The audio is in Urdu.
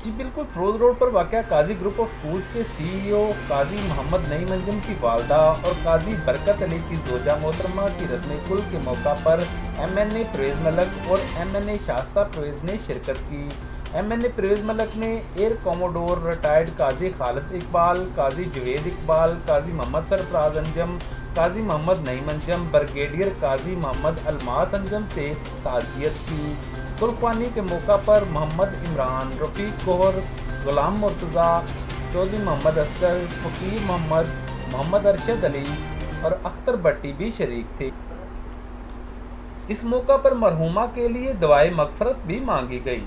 جی بالکل، فروز روڈ پر واقع قاضی گروپ آف سکولز کے CEO قاضی محمد نعیم انجم کی والدہ اور قاضی برکت علی کی زوجہ محترمہ کی رسم کل کے موقع پر MNA پرویز ملک اور MNA شائستہ پرویز نے شرکت کی۔ MNA پرویز ملک نے ایئر کوموڈور ریٹائرڈ قاضی خالد اقبال، قاضی جوید اقبال، قاضی محمد سرفراز انجم، قاضی محمد نعیم انجم، بریگیڈیئر قاضی محمد الماس انجم سے تعزیت کی۔ گلخوانی کے موقع پر محمد عمران، رفیق گوہر، غلام مرتضیٰ، چودھری محمد اصغر، فقیر محمد، محمد ارشد علی اور اختر بٹی بھی شریک تھے۔ اس موقع پر مرحومہ کے لیے دعائے مغفرت بھی مانگی گئی۔